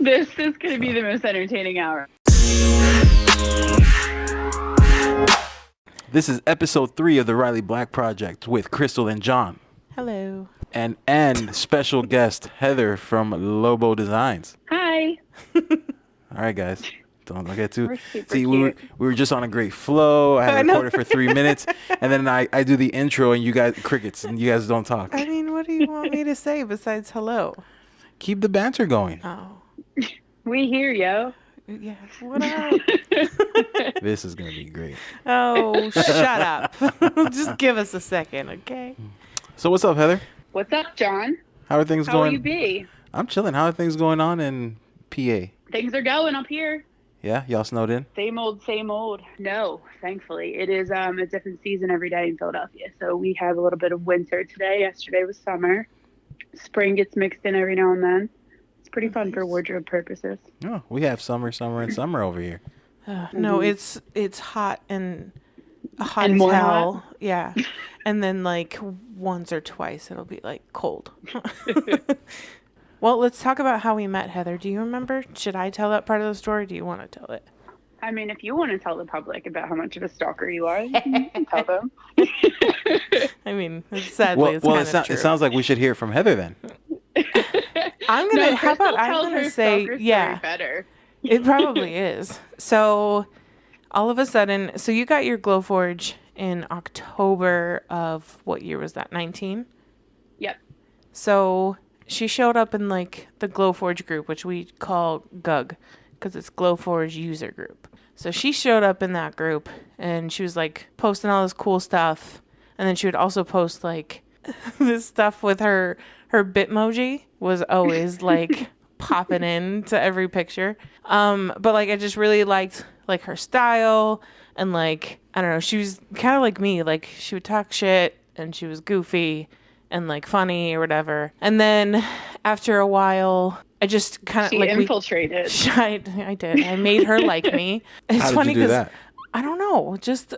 This is going to be the most entertaining hour. This is episode 3 of the Riley Black Project with Crystal and John. Hello. And special guest Heather from Lobo Designs. Hi. All right, guys. Don't get too. See, we were just on a great flow. I had recorded for 3 minutes, and then I do the intro, and you guys crickets, and you guys don't talk. I mean, what do you want me to say besides hello? Keep the banter going. Oh. We hear, yo. Yeah. What up? This is gonna be great. Oh, shut up. Just give us a second, okay? So what's up, Heather? What's up, John? How are things How going? will you be? I'm chilling. How are things going on in PA? Things are going up here. Yeah, y'all snowed in? Same old, same old. No, thankfully. It is a different season every day in Philadelphia. So we have a little bit of winter today. Yesterday was summer. Spring gets mixed in every now and then. It's pretty fun for wardrobe purposes. Oh, we have summer, and summer over here. No, it's hot and hot And as more hell. hot? Yeah. And then like once or twice it'll be like cold. Well, let's talk about how we met, Heather. Do you remember? Should I tell that part of the story? Do you want to tell it? I mean, if you want to tell the public about how much of a stalker you are, you can tell them. I mean, sadly, it's Well, kind of true. it sounds like we should hear from Heather then. I'm gonna. No, how about Crystal I'm tells gonna her say, stalker yeah, story better. it probably is. So, all of a sudden, so you got your Glowforge in October of what year was that? 19. Yep. So she showed up in like the Glowforge group, which we call GUG, because it's Glowforge user group. So she showed up in that group, and she was like posting all this cool stuff, and then she would also post like this stuff with her Bitmoji was always like popping into every picture. But like I just really liked like her style, and like I don't know, she was kind of like me. Like she would talk shit, and she was goofy and like funny or whatever. And then after a while, I just kind of like infiltrated. I did. I made her like me. It's How did funny you do that? I don't know. Just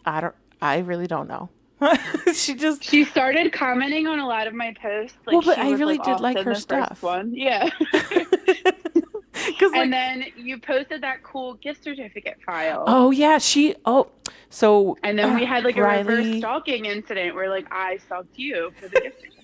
I really don't know. She started commenting on a lot of my posts. Like, well, but she I was, really like, did like often her the stuff. first one. Yeah. Because And then you posted that cool gift certificate file. Oh yeah, so And then we had like a Riley, reverse stalking incident where like I stalked you for the gift certificate.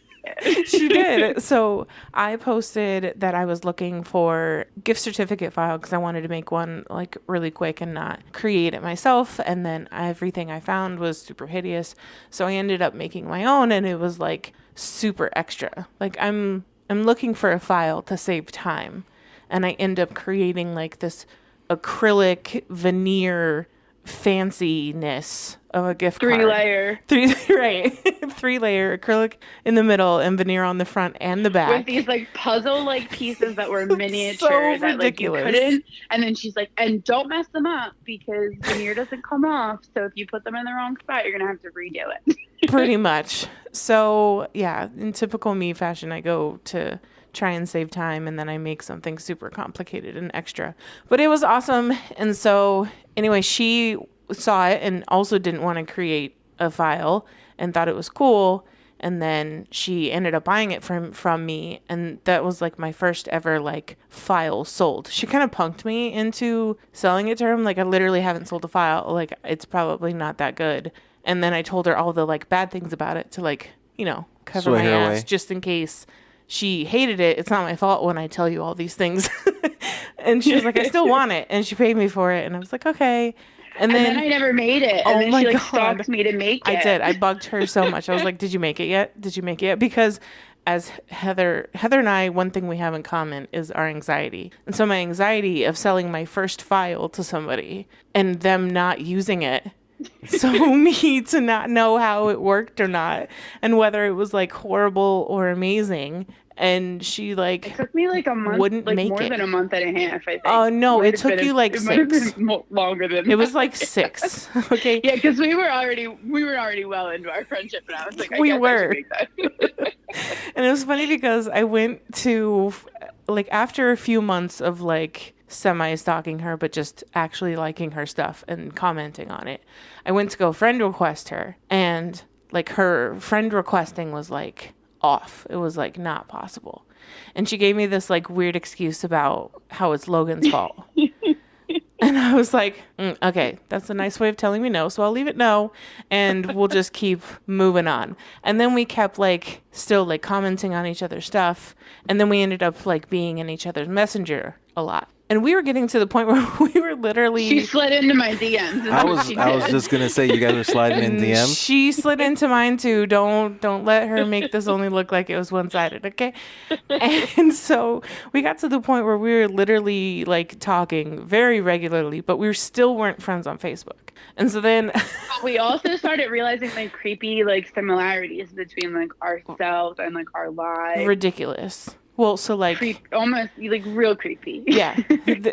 She did. So I posted that I was looking for gift certificate file because I wanted to make one like really quick and not create it myself. And then everything I found was super hideous. So I ended up making my own, and it was like super extra. Like I'm looking for a file to save time, and I end up creating like this acrylic veneer fanciness of a gift card. 3-layer. 3-layer acrylic in the middle and veneer on the front and the back. With these like puzzle like pieces that were miniature So that like you ridiculous. couldn't. And then she's like, and don't mess them up because veneer doesn't come off. So if you put them in the wrong spot, you're gonna have to redo it. Pretty much. So yeah, in typical me fashion, I go to try and save time, and then I make something super complicated and extra. But it was awesome. And so anyway, she saw it and also didn't want to create a file and thought it was cool. And then she ended up buying it from me. And that was like my first ever like file sold. She kind of punked me into selling it to her. I'm like, I literally haven't sold a file. Like, it's probably not that good. And then I told her all the like bad things about it to like, you know, cover Sway my her ass away. just in case she hated it. It's not my fault when I tell you all these things. And she was like, I still want it. And she paid me for it. And I was like, okay. And then I never made it. Oh And then my she like God. stalked me to make it. I did. I bugged her so much. I was like, did you make it yet? Did you make it yet? Because as Heather and I, one thing we have in common is our anxiety. And so my anxiety of selling my first file to somebody and them not using it, so me to not know how it worked or not, and whether it was like horrible or amazing. And she like It took me like a month, wouldn't like make more it. than a month and a half, I think. Oh no, Might it have took been you like it might have 6. been longer than It was that. like 6. Okay. Yeah, because we were already well into our friendship, and I was like, I We guess were. I should make that. And it was funny because I went to, like, after a few months of, like, semi-stalking her, but just actually liking her stuff and commenting on it, I went to go friend request her. And, like, her friend requesting was, like, off. It was, like, not possible. And she gave me this like weird excuse about how it's Logan's fault. And I was like, okay, that's a nice way of telling me no. So I'll leave it no, and we'll just keep moving on. And then we kept like still like commenting on each other's stuff. And then we ended up like being in each other's messenger a lot. And we were getting to the point where we were literally... She slid into my DMs. I was just going to say, you guys were sliding in DMs? She slid into mine too. Don't let her make this only look like it was one-sided, okay? And so we got to the point where we were literally like talking very regularly, but we still weren't friends on Facebook. And so then... we also started realizing like creepy like similarities between like ourselves and like our lives. Ridiculous. Well, so like almost like real creepy. Yeah.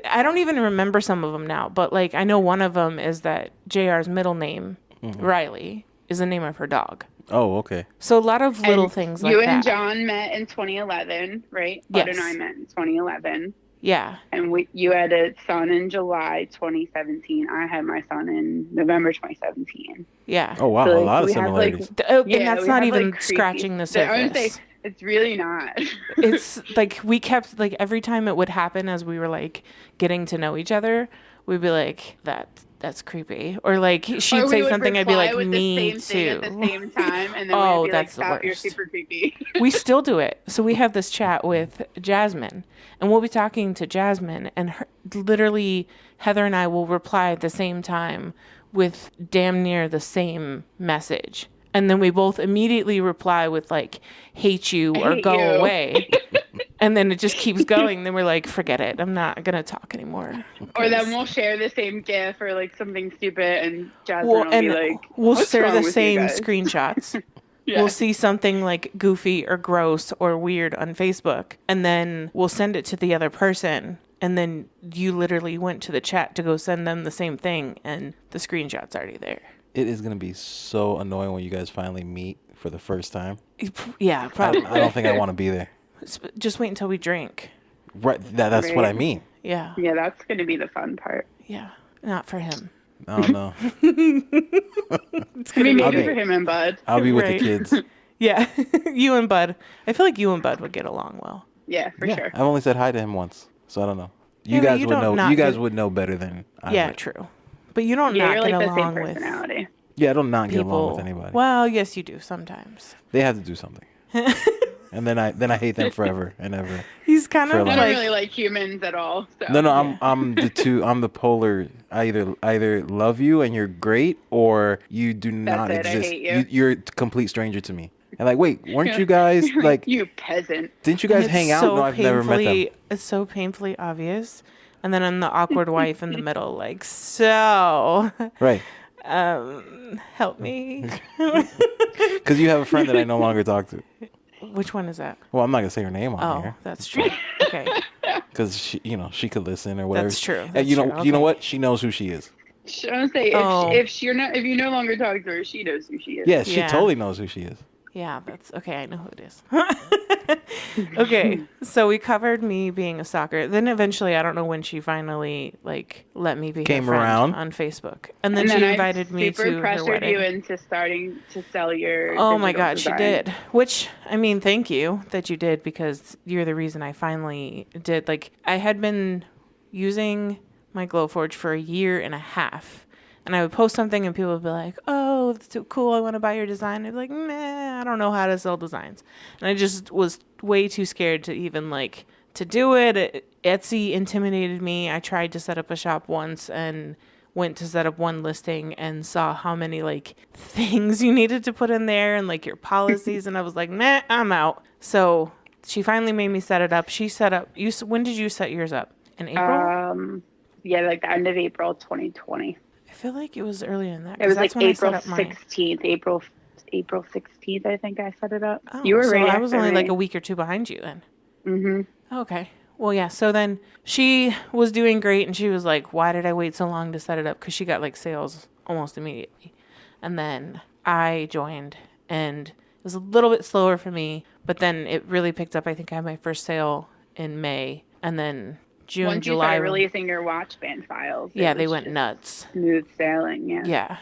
I don't even remember some of them now, but like I know one of them is that JR's middle name, Riley, is the name of her dog. Oh, okay. So a lot of little things like that. You and John met in 2011, right? Yes. Bud and I met in 2011. Yeah. And you had a son in July 2017. I had my son in November 2017. Yeah. Oh, wow. So, a lot of similarities. And that's not even scratching the surface. I would say it's really not. It's like we kept like every time it would happen as we were like getting to know each other, we'd be like, that's creepy. Or like she'd say something, I'd be like, me too. At the same time, and then we'd be that's like, the worst. You're super creepy. We still do it. So we have this chat with Jasmine, and we'll be talking to Jasmine, and literally Heather and I will reply at the same time with damn near the same message. And then we both immediately reply with like, hate you or go away. And then it just keeps going. Then we're like, forget it. I'm not going to talk anymore. Or then we'll share the same GIF or like something stupid, and Jasmine will be like, we'll what's share wrong the with same you guys? screenshots. Yeah. We'll see something like goofy or gross or weird on Facebook, and then we'll send it to the other person. And then you literally went to the chat to go send them the same thing, and the screenshot's already there. It is going to be so annoying when you guys finally meet for the first time. Yeah, probably. I don't think I want to be there. Just wait until we drink. Right. That's what I mean. Yeah. Yeah, that's going to be the fun part. Yeah. Not for him. I don't know. It's going to be maybe for him and Bud. I'll be with the kids. Yeah. You and Bud. I feel like you and Bud would get along well. Yeah, for sure. I've only said hi to him once, so I don't know. You Yeah, guys you would don't know. not You guys get- would know better than I Yeah, would. true. But you don't Yeah, not you're get like the same along with personality. Yeah, I don't not get people. along with anybody. Well, yes, you do sometimes. They have to do something, and then I hate them forever and ever. He's kind For of life. I don't like, really like humans at all. So. No, I'm the polar. I either love you and you're great, or you do not That's it, I exist. hate you. You're a complete stranger to me. And like, wait, weren't you guys You're like? you peasant. Didn't you guys it's hang out? so No, I've never met them. It's so painfully obvious. And then I'm the awkward wife in the middle, like, so, Right. help me. Because you have a friend that I no longer talk to. Which one is that? Well, I'm not gonna say her name on Oh, here that's true. Okay. because she could listen or whatever. That's true. And That's you know, true. you know Okay. what? She knows who she is. I don't say if you no longer talk to her, she knows who she is. Yeah, she Yeah. totally knows who she is. Yeah, that's okay. I know who it is. Okay, so we covered me being a stalker. Then eventually, I don't know when she finally like let me be Came her friend around. on Facebook, and then And she then invited me super to her pressured wedding. you into starting to sell your. Oh my digital God, she design. did. Which, I mean, thank you that you did, because you're the reason I finally did. Like, I had been using my Glowforge for a year and a half. And I would post something and people would be like, oh, that's too cool. I want to buy your design. I'd be like, meh, I don't know how to sell designs. And I just was way too scared to even like to do it. Etsy intimidated me. I tried to set up a shop once and went to set up one listing and saw how many like things you needed to put in there and like your policies. And I was like, nah, I'm out. So she finally made me set it up. She set up, when did you set yours up? In April? Yeah, like the end of April 2020. I feel like it was earlier than that. It was like when I April set up mine. 16th. April 16th, I think I set it up. Oh, You were so right. I was after only me. like a week or two behind you then. Mm-hmm. Okay. Well, yeah. So then she was doing great, and she was like, "Why did I wait so long to set it up?" Because she got like sales almost immediately. And then I joined, and it was a little bit slower for me, but then it really picked up. I think I had my first sale in May, and then June, Once you July. started releasing your watch band files. it Yeah, they was went just nuts. Smooth sailing. Yeah. Yeah.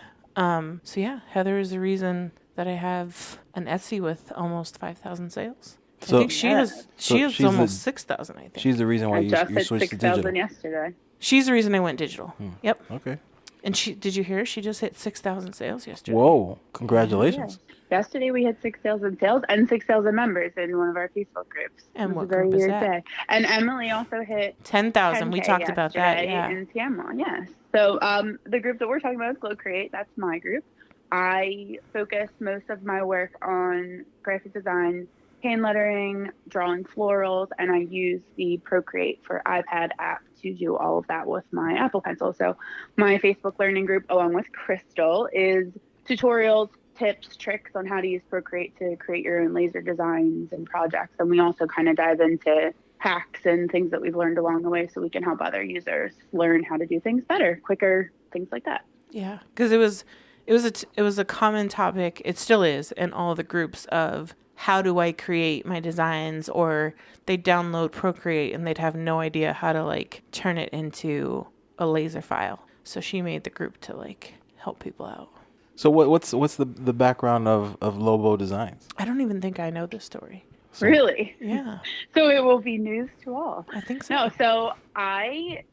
So yeah, Heather is the reason that I have an Etsy with almost 5,000 sales. So, I think she has she's almost 6,000, I think. She's the reason why I you just hit switched to 6,000 digital. yesterday. She's the reason I went digital. Yep. Okay. And did you hear? She just hit 6,000 sales yesterday. Whoa! Congratulations. Yeah. Yesterday we had 6,000 sales and 6,000 members in one of our Facebook groups. And it was what a very group is weird that? day. And Emily also hit 10,000. We talked about that. Yeah. In Tamla, yes. So the group that we're talking about is Glow Create. That's my group. I focus most of my work on graphic design, hand lettering, drawing florals, and I use the Procreate for iPad app to do all of that with my Apple Pencil. So my Facebook learning group, along with Crystal, is tutorials, tips, tricks on how to use Procreate to create your own laser designs and projects. And we also kind of dive into hacks and things that we've learned along the way so we can help other users learn how to do things better, quicker, things like that. Yeah, because it was a common topic. It still is in all the groups of how do I create my designs, or they'd download Procreate and they'd have no idea how to like turn it into a laser file. So she made the group to like help people out. So what's the background of Lobo Designs? I don't even think I know this story. So, Really? Yeah. So it will be news to all. I think so. No, so I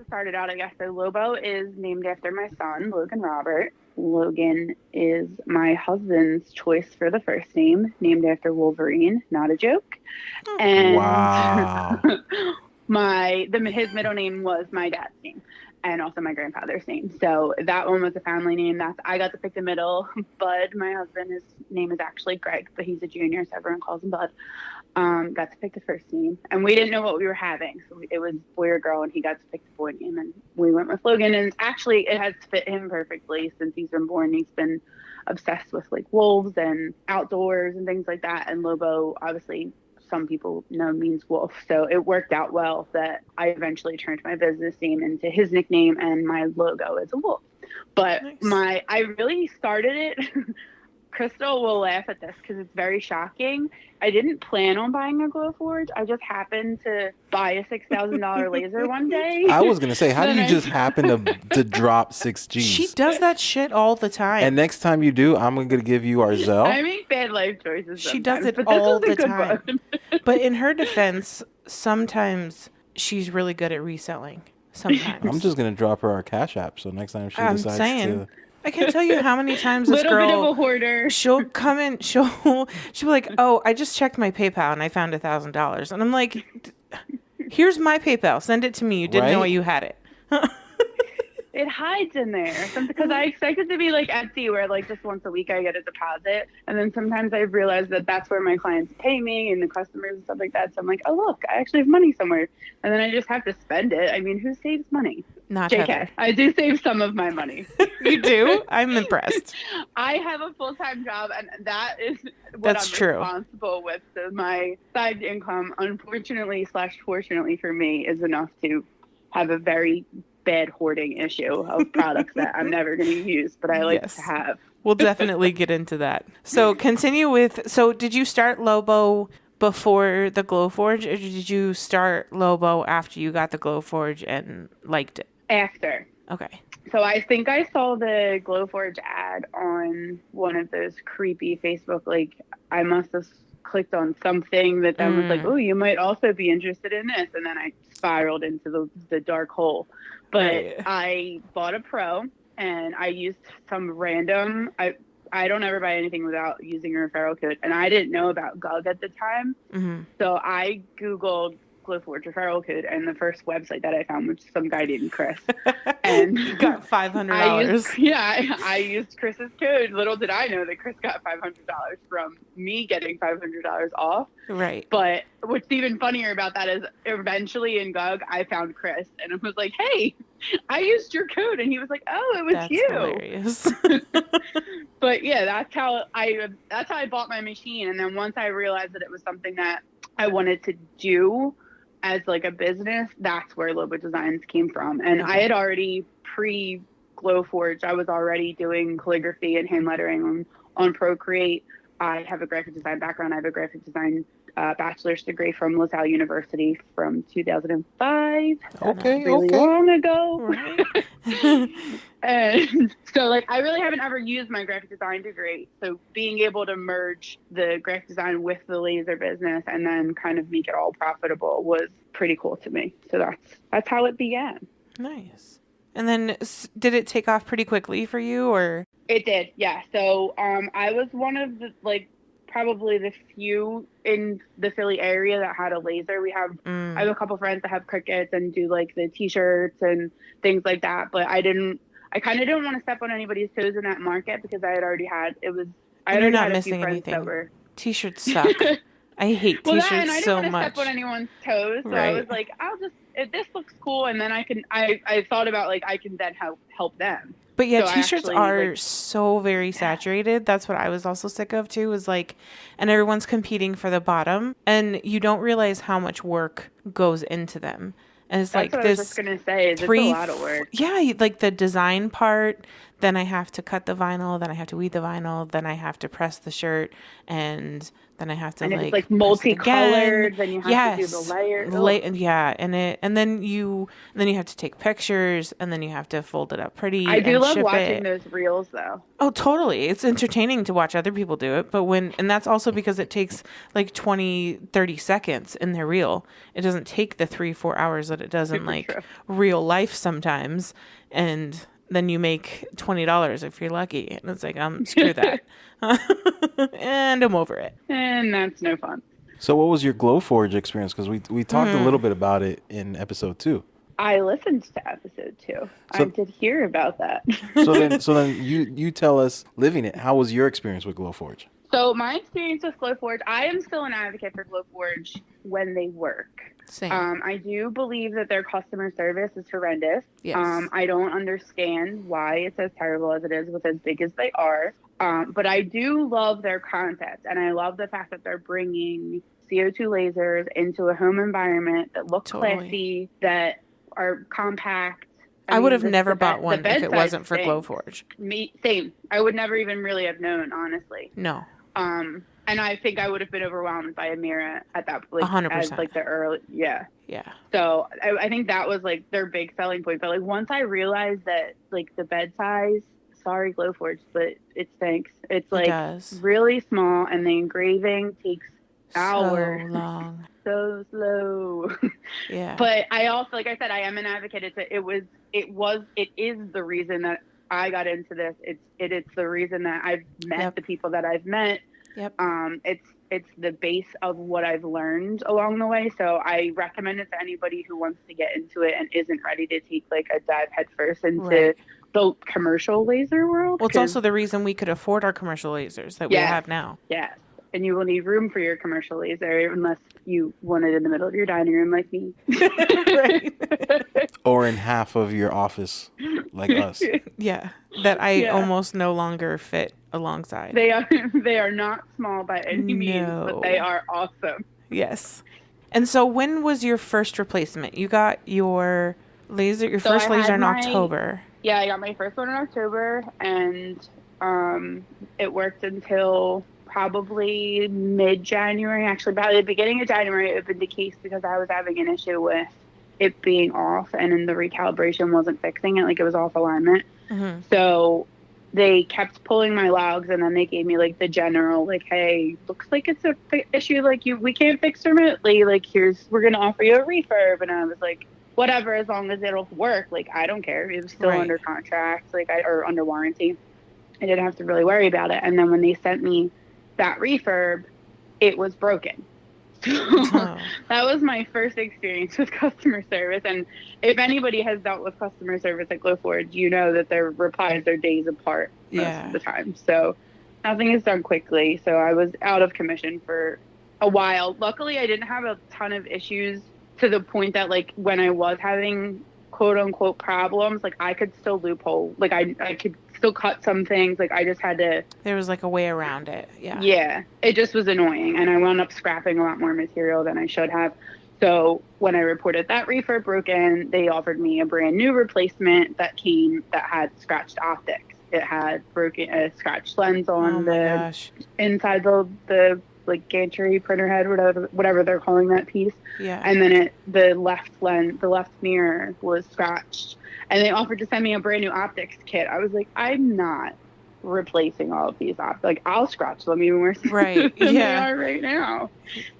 started out, I guess. So Lobo is named after my son, Logan Robert. Logan is my husband's choice for the first name, named after Wolverine. Not a joke. And wow. his middle name was my dad's name, and also my grandfather's name. So that one was a family name. I got to pick the middle. Bud, my husband, his name is actually Greg, but he's a junior, so everyone calls him Bud. Got to pick the first name, and we didn't know what we were having, so it was boy or girl, and he got to pick the boy name, and we went with Logan. And actually, it has fit him perfectly since he's been born. He's been obsessed with like wolves and outdoors and things like that. And Lobo, obviously, some people know means wolf, so it worked out well that I eventually turned my business name into his nickname, and my logo is a wolf. But nice. I really started it. Crystal will laugh at this because it's very shocking. I didn't plan on buying a Glowforge. I just happened to buy a $6,000 laser one day. I was gonna say, how do you just happen to drop 6 G's? She does that shit all the time. And next time you do, I'm gonna give you our Zelle. I make bad life choices. She does it all the time. But in her defense, sometimes she's really good at reselling. Sometimes. I'm just gonna drop her our Cash App, so next time she decides to. I can't tell you how many times this little girl, bit of a hoarder. She'll come in, she'll be like, "Oh, I just checked my PayPal and I found $1,000," and I'm like, "Here's my PayPal. Send it to me. You didn't know you had it." It hides in there because I expect it to be like Etsy, where like just once a week I get a deposit, and then sometimes I realize that that's where my clients pay me and the customers and stuff like that. So I'm like, oh look, I actually have money somewhere, and then I just have to spend it. I mean, who saves money? Not JK. Heather. I do save some of my money. You do? I'm impressed. I have a full-time job, and that is what That's I'm true. responsible with. So my side income, unfortunately / fortunately for me, is enough to have a very bad hoarding issue of products that I'm never going to use, but I like to have. We'll definitely get into that. So continue with, so did you start Lobo before the Glowforge, or did you start Lobo after you got the Glowforge and liked it? After. Okay. So I think I saw the Glowforge ad on one of those creepy Facebook, like I must have clicked on something that was like, oh, you might also be interested in this. And then I spiraled into the dark hole. But I bought a Pro, and I used some random, I don't ever buy anything without using a referral code. And I didn't know about GUG at the time. Mm-hmm. So I Googled Glowforge referral code, and the first website that I found was some guy named Chris. And you got $500. I used Chris's code. Little did I know that Chris got $500 from me getting $500 off. Right. But what's even funnier about that is eventually in GUG, I found Chris, and I was like, hey, I used your code. And he was like, oh, it was That's you. Hilarious. But yeah, that's how I bought my machine. And then once I realized that it was something that I wanted to do as like a business, that's where Lobo Designs came from. And I had already pre-Glowforge, I was already doing calligraphy and hand lettering on Procreate. I have a graphic design background. I have a graphic design bachelor's degree from LaSalle University from 2005. Okay, really okay. long ago. Right. And so, like, I really haven't ever used my graphic design degree. So being able to merge the graphic design with the laser business and then kind of make it all profitable was pretty cool to me. So that's how it began. Nice. And then did it take off pretty quickly for you, or? It did, yeah. So I was one of the, like, probably the few in the Philly area that had a laser. I have a couple friends that have Cricuts and do like the t-shirts and things like that, but I kind of didn't want to step on anybody's toes in that market because I had already had a few friends that were t-shirts suck. I hate t-shirts and I didn't so want to much. Step on anyone's toes, so right. I was like, if this looks cool, and then I thought about, like, I can then help them. But yeah, so t-shirts are so very saturated. That's what I was also sick of too, is like, and everyone's competing for the bottom, and you don't realize how much work goes into them. And it's That's like what I was just gonna say. It's a lot of work. Yeah, like the design part. Then I have to cut the vinyl. Then I have to weed the vinyl. Then I have to press the shirt, and then I have to and like it's like multicolored. Then you have to do the layers. And then you have to take pictures, and then you have to fold it up pretty. I do love watching it. those reels, though. Oh, totally. It's entertaining to watch other people do it. And that's also because it takes like 20, 30 seconds in their reel. It doesn't take the 3-4 hours that it does in like real life sometimes. And then you make $20 if you're lucky. And it's like, screw that. And I'm over it. And that's no fun. So what was your Glowforge experience? Because we talked a little bit about it in episode 2. I listened to episode 2. I did hear about that. so then you tell us, living it, how was your experience with Glowforge? So my experience with Glowforge, I am still an advocate for Glowforge when they work. Same. I do believe that their customer service is horrendous. Yes. I don't understand why it's as terrible as it is with as big as they are. But I do love their concept, and I love the fact that they're bringing CO2 lasers into a home environment that look classy, that are compact. I would have never bought one if it wasn't for Glowforge. Same. I would never even really have known, honestly. No. And I think I would have been overwhelmed by a mirror at that point. 100%. As like the early, yeah. Yeah. So I think that was like their big selling point. But like once I realized that like the bed size, sorry Glowforge, but it stinks. It's like really small, and the engraving takes hours. So long. So slow. Yeah. But I also, like I said, I am an advocate. It is the reason that I got into this. It's the reason that I've met the people that I've met. Yep. It's the base of what I've learned along the way. So I recommend it to anybody who wants to get into it and isn't ready to take like a dive headfirst into the commercial laser world. Well, it's also the reason we could afford our commercial lasers that we have now. Yes. And you will need room for your commercial laser unless you want it in the middle of your dining room like me. Or in half of your office like us. Yeah. That I almost no longer fit alongside. They are not small by any means, but they are awesome. Yes. And so when was your first replacement? You got your first laser in October. Yeah, I got my first one in October, and it worked until probably mid-January. Actually, by the beginning of January, it opened the case because I was having an issue with it being off, and then the recalibration wasn't fixing it. Like, it was off alignment. Mm-hmm. So they kept pulling my logs, and then they gave me like the general, like, hey, looks like it's a issue. Like, we can't fix remotely. Like, we're going to offer you a refurb. And I was like, whatever, as long as it'll work. Like, I don't care. It was still under contract, or under warranty. I didn't have to really worry about it. And then when they sent me that refurb, it was broken. So that was my first experience with customer service. And if anybody has dealt with customer service at Glowforge, you know that their replies are days apart most of the time. So nothing is done quickly. So I was out of commission for a while. Luckily, I didn't have a ton of issues to the point that, like, when I was having quote unquote problems, like, I could still loophole. Like, I could still cut some things. Like, I just had to. There was like a way around it. Yeah. Yeah. It just was annoying. And I wound up scrapping a lot more material than I should have. So when I reported that refurb broken, they offered me a brand new replacement that had scratched optics. It had scratched lens on inside the like gantry printer head, whatever they're calling that piece. Yeah. And then the left mirror was scratched, and they offered to send me a brand new optics kit. I was like, I'm not replacing all of these optics. Like, I'll scratch them even worse right. than Yeah. they are right now.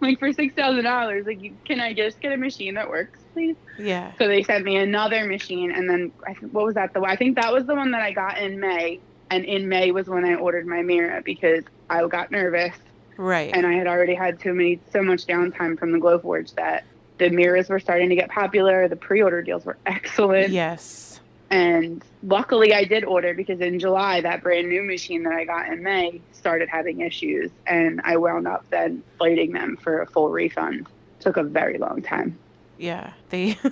Like, for $6,000, like, can I just get a machine that works, please? Yeah. So they sent me another machine, and then what was that? I think that was the one that I got in May, and in May was when I ordered my mirror because I got nervous. Right. And I had already had so much downtime from the Glowforge that the mirrors were starting to get popular. The pre-order deals were excellent. Yes. And luckily I did order, because in July, that brand new machine that I got in May started having issues, and I wound up then fighting them for a full refund. Took a very long time. Yeah,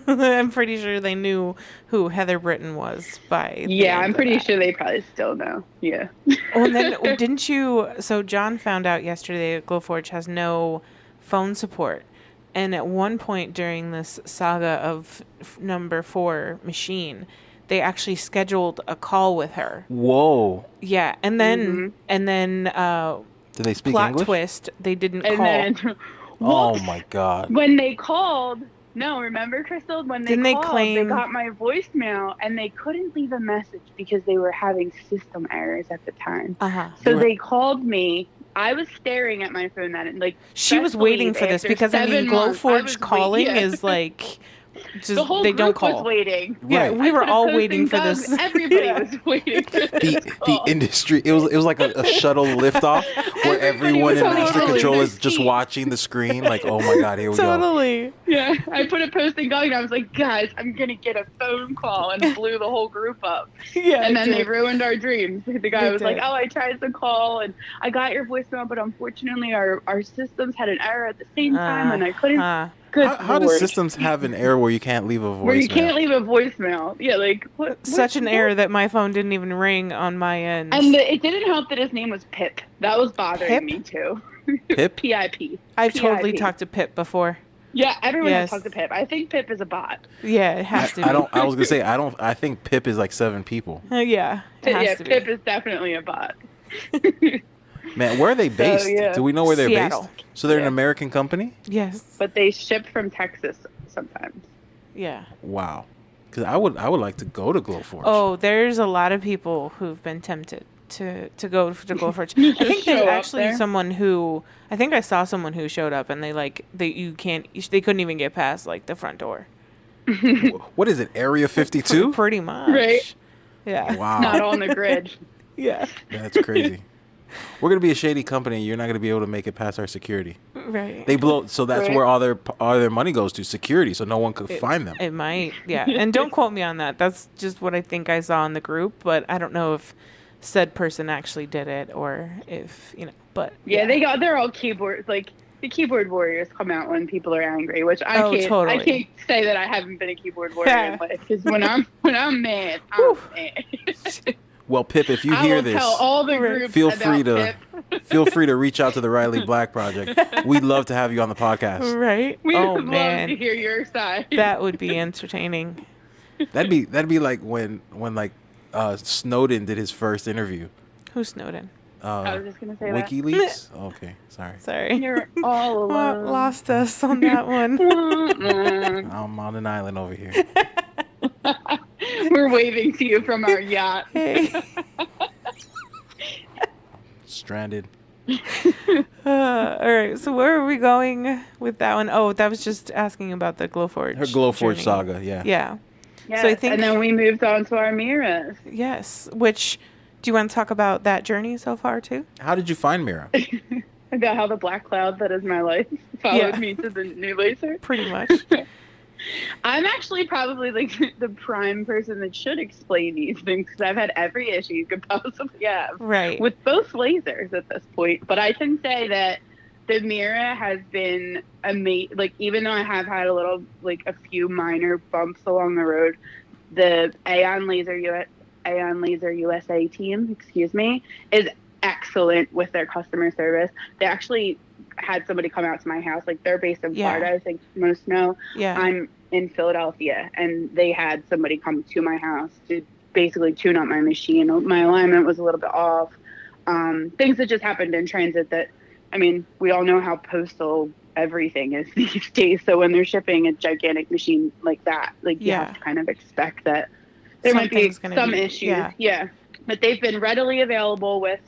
I'm pretty sure they knew who Heather Britton was by. Yeah, I'm pretty sure they probably still know. Yeah. Oh, and then so John found out yesterday that Glowforge has no phone support. And at one point during this saga of number 4 machine, they actually scheduled a call with her. Whoa. Yeah, and then did they speak plot English? twist, they didn't And call. then, oh my God. When they called, no, remember, Crystal? When they called, they got my voicemail, and they couldn't leave a message because they were having system errors at the time. So they called me. I was staring at my phone she was waiting for this, because Glowforge calling is like just the whole they group don't call. was waiting. Yeah, Right. we were all waiting for this. Everybody was waiting for this. The industry, it was like a shuttle liftoff where everyone in master control is just watching the screen like, oh my God, here we go. Totally. Yeah, I put a posting going, and I was like, guys, I'm gonna get a phone call, and blew the whole group up. Yeah, and then they ruined our dreams. The guy was like, oh, I tried to call, and I got your voicemail, but unfortunately our systems had an error at the same time, and I couldn't. How do systems have an error where you can't leave a voicemail? Where you can't leave a voicemail. Yeah, like such an error that my phone didn't even ring on my end. And it didn't help that his name was Pip. That was bothering me too. Pip? P-I-P. I've totally talked to Pip before. Yeah, everyone has talked to Pip. I think Pip is a bot. Yeah, it has to be. I was gonna say I think Pip is like 7 people. Yeah. Pip is definitely a bot. Man, where are they based? Do we know where they're Seattle. based? So they're an American company? Yes. But they ship from Texas sometimes. Yeah. Wow. Because I would like to go to Glowforge. Oh, there's a lot of people who've been tempted to go to Glowforge. I think there's actually someone who I saw someone who showed up, and they couldn't even get past like the front door. What is it? Area 52? Pretty much. Right. Yeah. Wow. Not on the grid. Yeah. That's crazy. We're gonna be a shady company, and you're not gonna be able to make it past our security. Right. They blow, so that's where all their money goes to, security, so no one could find them. It might, yeah. And don't quote me on that. That's just what I think I saw in the group, but I don't know if said person actually did it or if But they're all keyboard the keyboard warriors come out when people are angry, which I can't say that I haven't been a keyboard warrior in life, because when I'm mad, I'm mad. Well, Pip, if you hear this, tell all the groups feel free to reach out to the Riley Black Project. We'd love to have you on the podcast. Right? We would love to hear your side. That would be entertaining. That'd be like when Snowden did his first interview. Who's Snowden? I was just gonna say WikiLeaks. Okay, sorry. You're all alone. Lost us on that one. I'm on an island over here. We're waving to you from our yacht. Hey. Stranded. All right. So where are we going with that one? Oh, that was just asking about the Glowforge. Her Glowforge journey. saga. Yeah. Yeah. Yes, so I think, and then we moved on to our mirrors. Yes. Which, do you want to talk about that journey so far too? How did you find Mira? About how the black cloud that is my life followed me to the new laser. Pretty much. I'm actually probably the prime person that should explain these things, because I've had every issue you could possibly have with both lasers at this point. But I can say that the Mira has been amazing. Even though I have had a few minor bumps along the road, the Aeon Laser USA team, is excellent with their customer service. They actually had somebody come out to my house. They're based in Florida, I think most know. Yeah. I'm in Philadelphia, and they had somebody come to my house to basically tune up my machine. My alignment was a little bit off. Things that just happened in transit that I mean, we all know how postal everything is these days. So when they're shipping a gigantic machine like that, like you have to kind of expect that there might be some issues. Yeah. But they've been readily available with,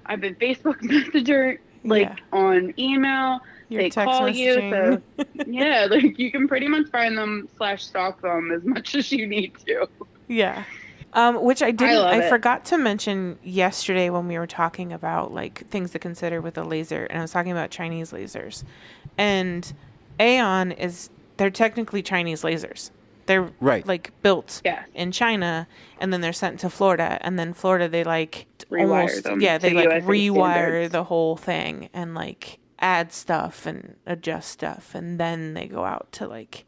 I've been Facebook Messenger, like on email. They call you. So yeah, like you can pretty much find them / stalk them as much as you need to. Yeah. Which I forgot to mention yesterday when we were talking about like things to consider with a laser, and I was talking about Chinese lasers. And Aeon they're technically Chinese lasers. They're like built in China, and then they're sent to Florida, and then Florida they like rewire them. Yeah, they like USA rewire standards. the whole thing and like add stuff and adjust stuff, and then they go out to like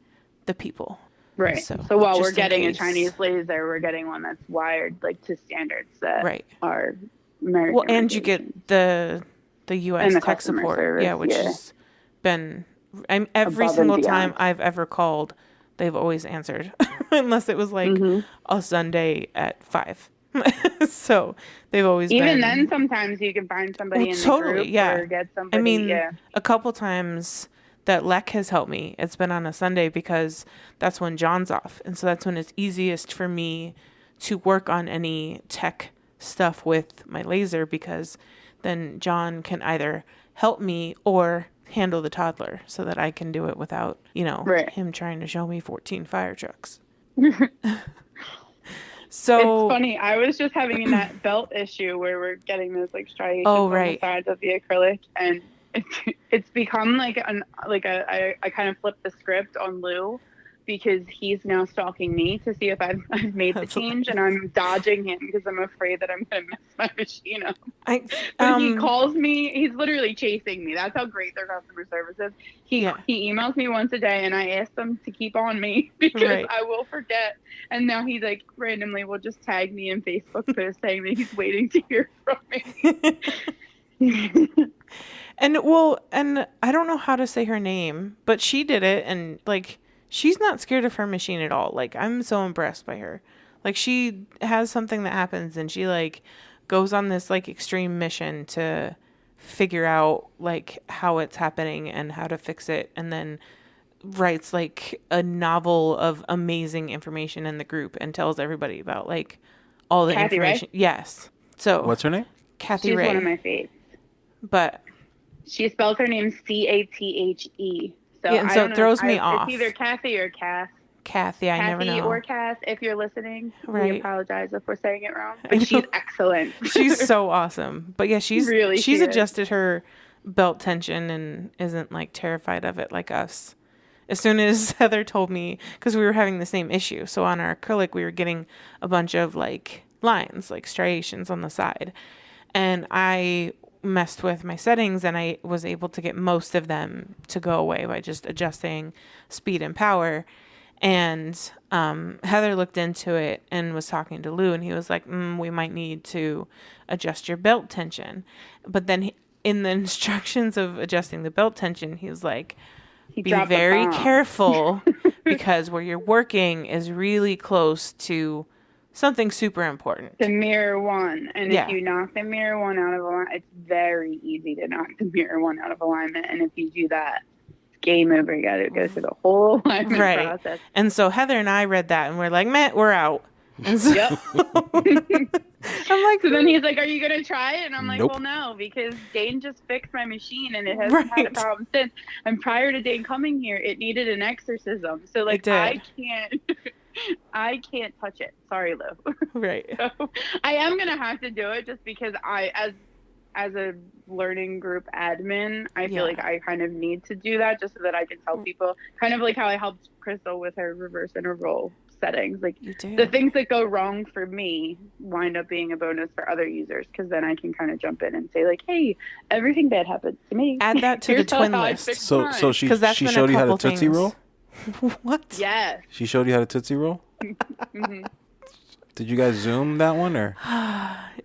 the people. Right. So while we're getting a Chinese laser, we're getting one that's wired like to standards that are American. Well, and you get the U.S. tech support, service, which has been every single time I've ever called, they've always answered, unless it was like a Sunday at 5. So they've always even then. Sometimes you can find somebody in the group or get somebody. I mean, a couple times that Lek has helped me, it's been on a Sunday because that's when John's off. And so that's when it's easiest for me to work on any tech stuff with my laser, because then John can either help me or handle the toddler so that I can do it without, him trying to show me 14 fire trucks. So it's funny. I was just having that belt issue where we're getting those like striations on the sides of the acrylic, and it's become like I kind of flipped the script on Lou, because he's now stalking me to see if I've made the change, and I'm dodging him because I'm afraid that I'm going to mess my machine up. But he calls me. He's literally chasing me. That's how great their customer service is. He emails me once a day, and I ask them to keep on me because I will forget. And now he like randomly will just tag me in Facebook post saying that he's waiting to hear from me. And I don't know how to say her name, but she did it, and like she's not scared of her machine at all. Like I'm so impressed by her. Like she has something that happens, and she like goes on this like extreme mission to figure out like how it's happening and how to fix it, and then writes like a novel of amazing information in the group and tells everybody about like all the Kathy information. Ray? Yes. So what's her name? Kathy She's Ray. one of my faves. But she spells her name Cathe. So yeah, and so it throws me off. It's either Kathy or Cass. Kathy, I never know. Kathy or Cass, if you're listening. Right. We apologize if we're saying it wrong. But she's excellent. She's so awesome. But yeah, she's she adjusted her belt tension and isn't like terrified of it like us. As soon as Heather told me, because we were having the same issue. So on our acrylic, we were getting a bunch of like lines, like striations on the side. And I messed with my settings, and I was able to get most of them to go away by just adjusting speed and power. And Heather looked into it and was talking to Lou, and he was like, we might need to adjust your belt tension. But then in the instructions of adjusting the belt tension, he was like, be very careful because where you're working is really close to something super important. The mirror one. And if you knock the mirror one out of alignment, it's very easy to knock the mirror one out of alignment. And if you do that, it's game over. You got to go through the whole alignment process. And so Heather and I read that, and we're like, meh, we're out. And so I'm like, so then he's like, are you going to try it? And I'm like, nope. well, no, because Dane just fixed my machine and it hasn't had a problem since. And prior to Dane coming here, it needed an exorcism. So like, I can't touch it. Sorry, Lou. Right. So I am going to have to do it just because as a learning group admin, I feel like I kind of need to do that just so that I can tell people, kind of like how I helped Crystal with her reverse interval settings. Like the things that go wrong for me wind up being a bonus for other users, because then I can kind of jump in and say like, hey, everything bad happens to me. Add that to the twin list. So she showed you how to Tootsie Roll? What? Yes. She showed you how to Tootsie Roll? Mm-hmm. Did you guys Zoom that one or?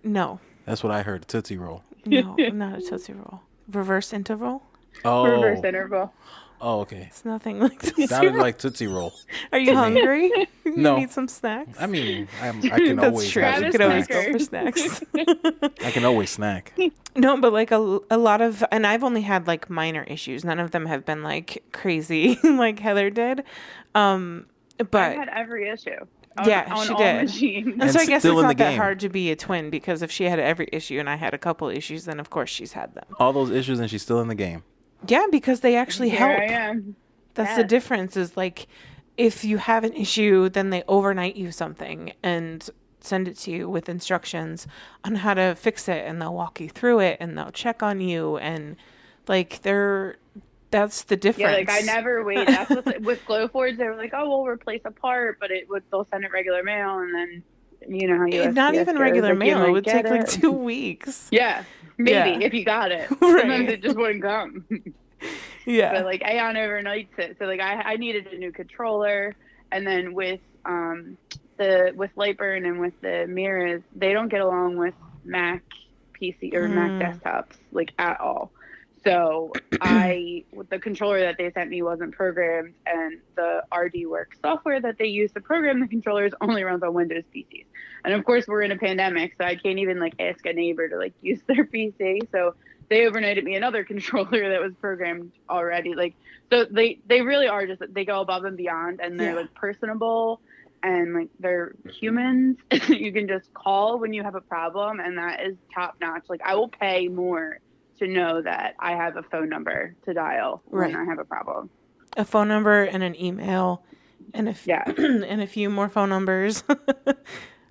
No. That's what I heard, Tootsie Roll. No, not a Tootsie Roll. Reverse interval? Oh. Reverse interval. Oh, okay. It's nothing like Tootsie Sounded Roll. like Tootsie Roll. Are you hungry? You No. need some snacks? I mean, I can That's always true. have You some could always snacks. go for snacks. I can always snack. No, but like a lot of, and I've only had like minor issues. None of them have been like crazy like Heather did. I But had every issue. On she all did. machines. And so I guess still it's in not the that game. hard to be a twin, because if she had every issue and I had a couple issues, then of course she's had them. All those issues and she's still in the game. Yeah, because they actually Here help. I am. That's the Yes. difference, is like if you have an issue, then they overnight you something and send it to you with instructions on how to fix it, and they'll walk you through it, and they'll check on you, and like that's the difference. Yeah, like I never waited. That's what with Glowforge, they were like, "Oh, we'll replace a part," but they'll send it regular mail, and then you know how USPS not even goes, regular like, you mail. might It would get take like it. 2 weeks. Yeah, maybe Yeah. if you got it. Right. Sometimes it just wouldn't come. Yeah. But like Aeon overnights it, so like I needed a new controller, and then with Lightburn and with the mirrors, they don't get along with Mac PC or Mac desktops like at all. So the controller that they sent me wasn't programmed, and the RDWorks software that they use to program the controllers only runs on Windows PCs. And of course, we're in a pandemic, so I can't even like ask a neighbor to like use their PC. So they overnighted me another controller that was programmed already. Like, so they really are just, they go above and beyond, and they're like personable, and like they're humans. You can just call when you have a problem, and that is top notch. Like, I will pay more to know that I have a phone number to dial when I have a problem. A phone number and an email, and and a few more phone numbers.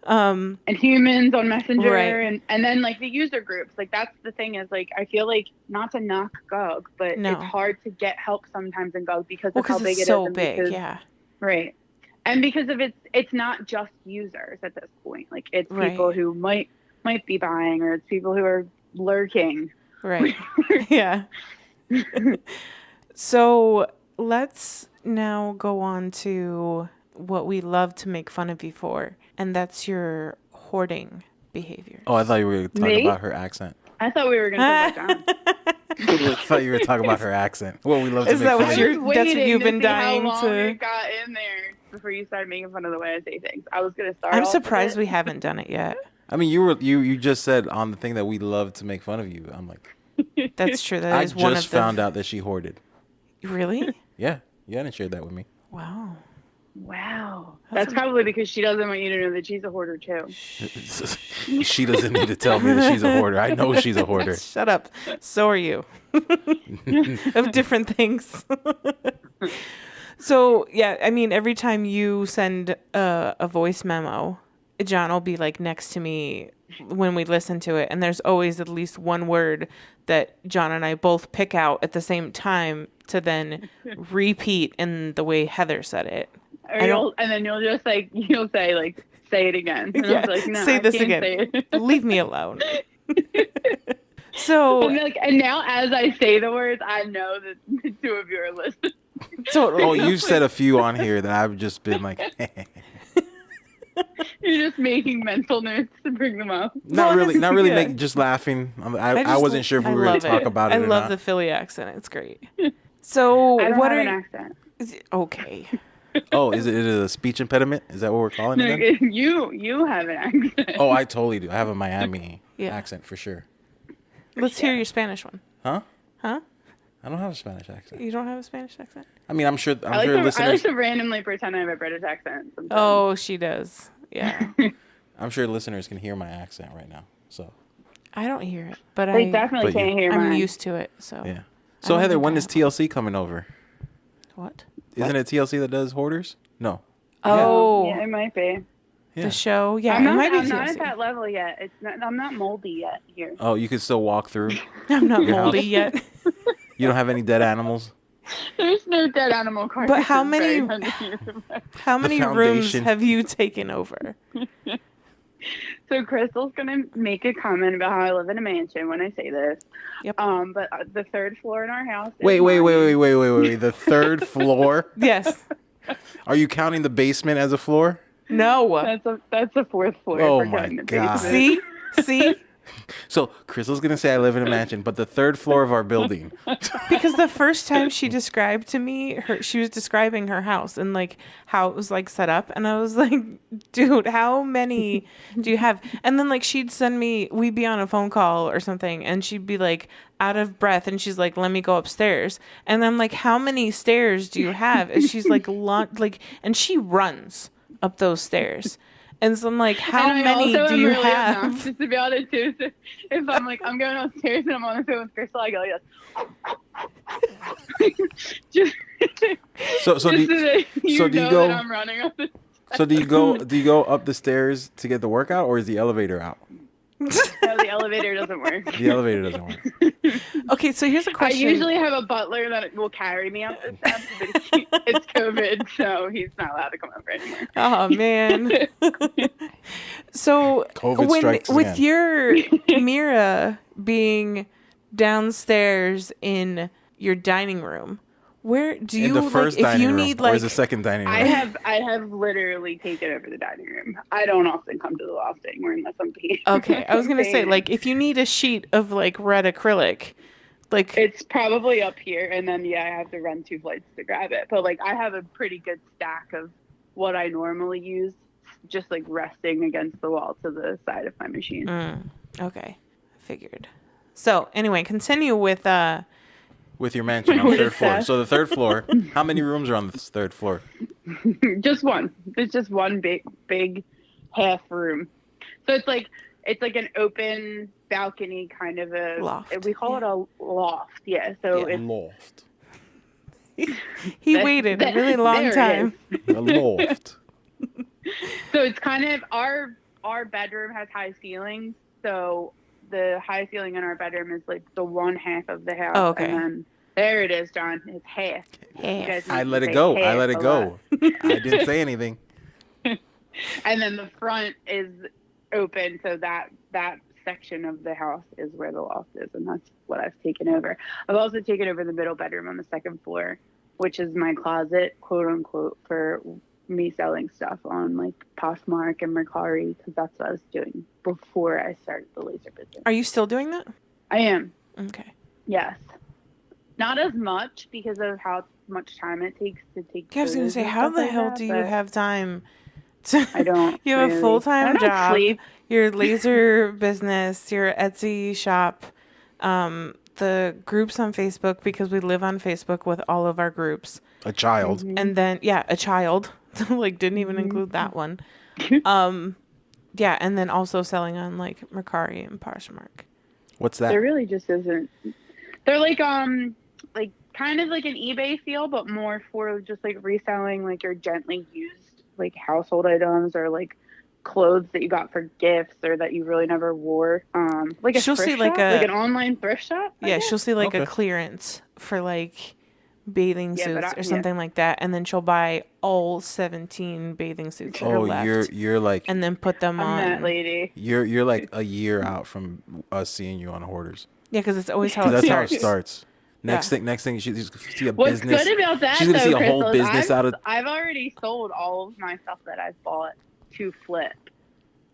And humans on Messenger, Right. and then like the user groups. Like, that's the thing, is like I feel like, not to knock GUG, but it's hard to get help sometimes in GUG because of how big it's it so is. big, because, yeah. Right. And because of it's not just users at this point. Like, it's people who might be buying, or it's people who are lurking. Right. Yeah. So let's now go on to what we love to make fun of you for, and that's your hoarding behavior. Oh, I thought you were talking about her accent. I thought we were going to talk about John. I thought you were talking about her accent. Well, we love to Is make that fun what of you're- you. I was that's what waiting you've to been see dying how long to- it got in there before you started making fun of the way I say things. I was going to start. I'm off surprised with we haven't done it yet. I mean, you just said on the thing that we love to make fun of you. I'm like, That's true. That I is one of just the... found out that she hoarded. Really? Yeah, you hadn't shared that with me. Wow. Wow. That's probably because she doesn't want you to know that she's a hoarder too. She doesn't need to tell me that she's a hoarder. I know she's a hoarder. Shut up. So are you. Of different things. So, yeah, I mean, every time you send a voice memo, John will be like next to me when we listen to it. And there's always at least one word that John and I both pick out at the same time to then repeat in the way Heather said it. And then you'll just like, say it again. And I'll be like, no, say I this can't again. say it. Leave me alone. So, And now as I say the words, I know that the two of you are listening. totally. Oh, you've said a few on here that I've just been like, You're just making mental notes to bring them up. not really, yeah. just laughing. I wasn't sure if we were going to talk about it I or love not. the Philly accent. It's great. So, I don't what have are an accent. okay? Oh, is it a speech impediment? Is that what we're calling it then? You have an accent. Oh, I totally do. I have a Miami Yeah. accent for sure. Let's hear your Spanish one. Huh? Huh? I don't have a Spanish accent. You don't have a Spanish accent? I mean, I'm sure I like listeners. to randomly pretend I have a British accent sometimes. Oh, she does. Yeah. I'm sure listeners can hear my accent right now. So I don't hear it, but They definitely But you- can't hear I'm mine. used to it. So yeah. I So don't Heather, think when I is TLC coming over? what? Isn't it TLC that does Hoarders? No. Oh, Yeah, it might be. Yeah. the show. Yeah, I'm it might be not TLC. at that level yet. I'm not moldy yet here. Oh, you could still walk through. I'm not Your moldy house. yet. You don't have any dead animals. There's no dead animal carcasses. But how many- buried underneath the bed. How many rooms foundation. have you taken over? So Crystal's gonna make a comment about how I live in a mansion when I say this. Yep. But the third floor in our house. Is Wait. mine. The third floor? Yes. Are you counting the basement as a floor? No. That's a fourth floor. Oh for my counting the God. basement. See? So Crystal's gonna say I live in a mansion, but the third floor of our building. Because the first time she described to me, she was describing her house and like how it was like set up, and I was like, dude, how many do you have? And then like she'd send me, we'd be on a phone call or something, and she'd be like out of breath, and she's like, let me go upstairs, and I'm like, how many stairs do you have? And she's like, and she runs up those stairs. And so I'm like, how many do you have? Just to be honest, too. So if I'm like, I'm going upstairs and I'm on the phone with Crystal, I go like this. Just So do you go? That I'm running up the stairs. So do you go up the stairs to get the workout, or is the elevator out? No, the elevator doesn't work. The elevator doesn't work. Okay, so here's a question. I usually have a butler that will carry me up the steps, but it's COVID, so he's not allowed to come over anymore. Oh man. So COVID strikes with again. your Mira being downstairs in your dining room, where do you In the first like if dining you room, need or like is the second dining room? I have literally taken over the dining room. I don't often come to the loft anymore unless I'm peeing. Okay, I was gonna say like if you need a sheet of like red acrylic, like it's probably up here, and then I have to run 2 flights to grab it. But like I have a pretty good stack of what I normally use, just like resting against the wall to the side of my machine. Okay, figured. So anyway, continue with With your mansion on the third floor. So the third floor, how many rooms are on this third floor? Just one. It's just one big half room. So it's like an open balcony kind of a loft. We call it a loft. Yeah. So it's Loft. he waited a really long time. A loft. So it's kind of our bedroom has high ceilings. So the high ceiling in our bedroom is like the one half of the house. Oh, okay. And then there it is, John. It's half. I let it go. I let it go. I didn't say anything. And then the front is open, so that section of the house is where the loft is, and that's what I've taken over. I've also taken over the middle bedroom on the second floor, which is my closet, quote unquote, for me selling stuff on like Poshmark and Mercari, because that's what I was doing before I started the laser business. Are you still doing that? I am. Okay. Yes. Not as much because of how much time it takes to take. I was going to say, how the hell do you have time to... I don't. You have really. a full-time job, sleep. your laser business, your Etsy shop, the groups on Facebook, because we live on Facebook with all of our groups. A child. Mm-hmm. And then, a child. Like, didn't even include that one. And then also selling on, like, Mercari and Poshmark. What's that? There really just isn't. They're like kind of like an eBay feel, but more for just like reselling like your gently used like household items or like clothes that you got for gifts or that you really never wore. Like a she'll thrift see like shop, like an online thrift shop. Yeah, she'll see like a clearance for like bathing suits or something like that, and then she'll buy all 17 bathing suits that are left. You're like, and then put them on. That lady. You're like a year out from us seeing you on Hoarders. Yeah, because it's always how it that's starts. how it starts. Next thing, she's gonna see a What's business. What's good about that? She's gonna see a Crystal, whole business out of. I've already sold all of my stuff that I've bought to flip.